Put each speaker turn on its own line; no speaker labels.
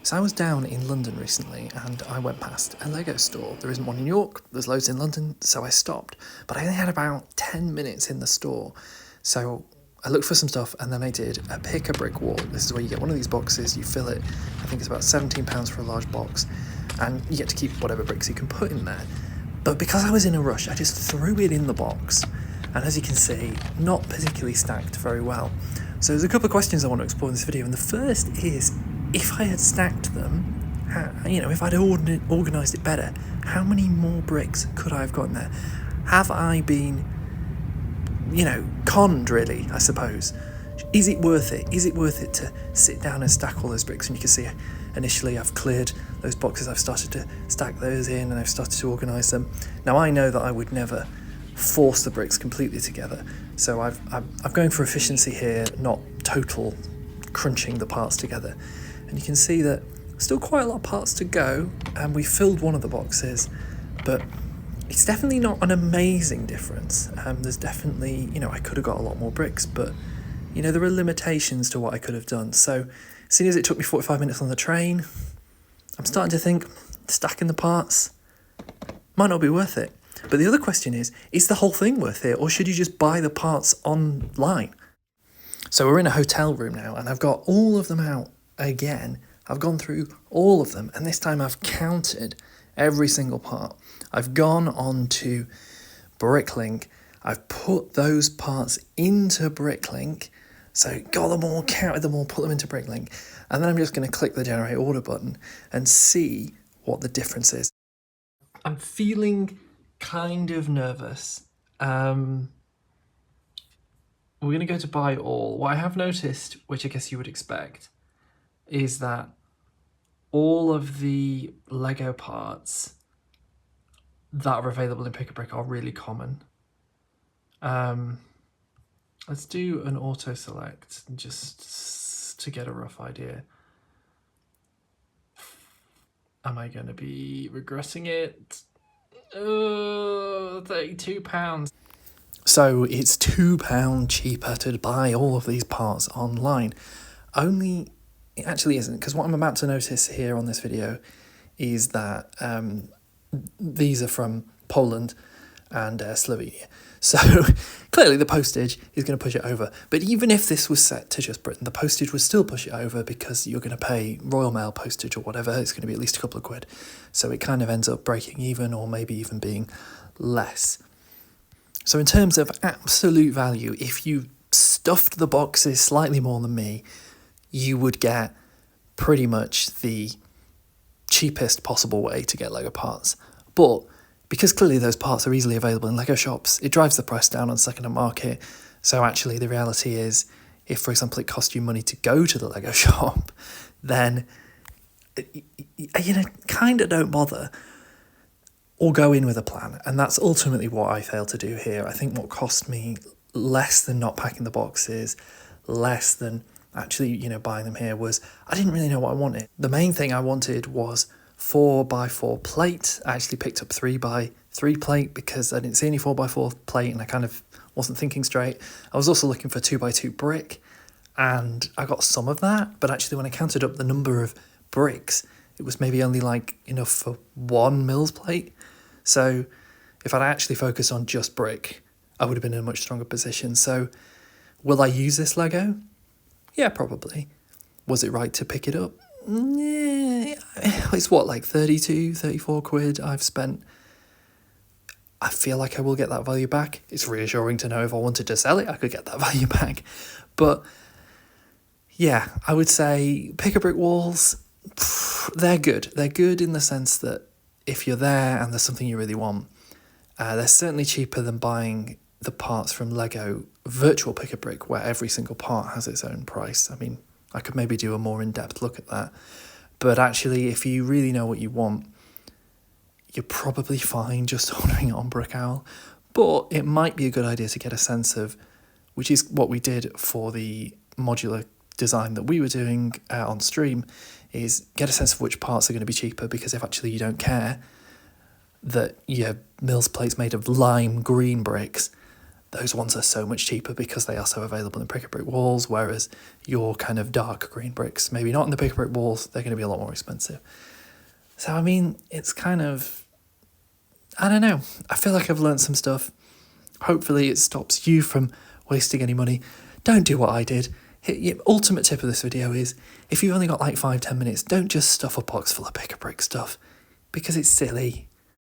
So I was down in London recently and I went past a Lego store. There isn't one in York, there's loads in London, so I stopped. But I only had about 10 minutes in the store. So I looked for some stuff and then I did a pick a brick wall. This is where you get one of these boxes, you fill it, I think it's about £17 for a large box, and you get to keep whatever bricks you can put in there. But because I was in a rush, I just threw it in the box. And as you can see, not particularly stacked very well. So there's a couple of questions I want to explore in this video. And the first is, if I had stacked them, if I'd organised it better, how many more bricks could I have gotten there? Have I been, conned really, I suppose? Is it worth it? Is it worth it to sit down and stack all those bricks? And you can see initially I've cleared those boxes, I've started to stack those in and I've started to organise them. Now I know that I would never force the bricks completely together, so I'm going for efficiency here, not total crunching the parts together. And you can see that still quite a lot of parts to go, and we filled one of the boxes, but it's definitely not an amazing difference. There's definitely, I could have got a lot more bricks, but there are limitations to what I could have done. So seeing as it took me 45 minutes on the train, I'm starting to think stacking the parts might not be worth it. But the other question is the whole thing worth it, or should you just buy the parts online? So we're in a hotel room now, and I've got all of them out again. I've gone through all of them, and this time I've counted every single part. I've gone on to Bricklink. I've put those parts into Bricklink. So got them all, counted them all, put them into Bricklink. And then I'm just going to click the generate order button and see what the difference is. I'm feeling kind of nervous. We're going to go to buy all. What I have noticed, which I guess you would expect, is that all of the Lego parts that are available in Pick-a-Brick are really common. Let's do an auto select just to get a rough idea. Am I going to be regressing it? £32. So it's £2 cheaper to buy all of these parts online. Only, it actually isn't, because what I'm about to notice here on this video is that these are from Poland and Slovenia. So clearly the postage is going to push it over. But even if this was set to just Britain, the postage would still push it over because you're going to pay Royal Mail postage or whatever. It's going to be at least a couple of quid. So it kind of ends up breaking even, or maybe even being less. So in terms of absolute value, if you stuffed the boxes slightly more than me, you would get pretty much the cheapest possible way to get Lego parts. But because clearly those parts are easily available in Lego shops, it drives the price down on second-hand market. So actually the reality is, if, for example, it cost you money to go to the Lego shop, then, kind of don't bother or go in with a plan. And that's ultimately what I failed to do here. I think what cost me less than not packing the boxes, less than actually, buying them here, was I didn't really know what I wanted. The main thing I wanted was 4x4 plate. I actually picked up 3x3 plate because I didn't see any 4x4 plate and I kind of wasn't thinking straight. I was also looking for 2x2 brick, and I got some of that, but actually when I counted up the number of bricks, it was maybe only enough for 1 Mills plate. So if I'd actually focused on just brick, I would have been in a much stronger position. So will I use this Lego? Yeah, probably. Was it right to pick it up? Yeah, it's 32, 34 quid I've spent. I feel like I will get that value back. It's reassuring to know if I wanted to sell it, I could get that value back. But yeah, I would say Pick-a-Brick walls, they're good. They're good in the sense that if you're there and there's something you really want, they're certainly cheaper than buying the parts from Lego Virtual Pick-a-Brick, where every single part has its own price. I mean, I could maybe do a more in-depth look at that. But actually, if you really know what you want, you're probably fine just ordering it on Brick Owl. But it might be a good idea to get a sense of, which is what we did for the modular design that we were doing on stream, is get a sense of which parts are going to be cheaper, because if actually you don't care that your Mills plate's made of lime green bricks, those ones are so much cheaper because they are so available in Pick a Brick walls, whereas your kind of dark green bricks, maybe not in the Pick a Brick walls, they're going to be a lot more expensive. So, I mean, it's kind of, I don't know. I feel like I've learned some stuff. Hopefully it stops you from wasting any money. Don't do what I did. Ultimate tip of this video is, if you've only got like 5-10 minutes, don't just stuff a box full of Pick a Brick stuff, because it's silly.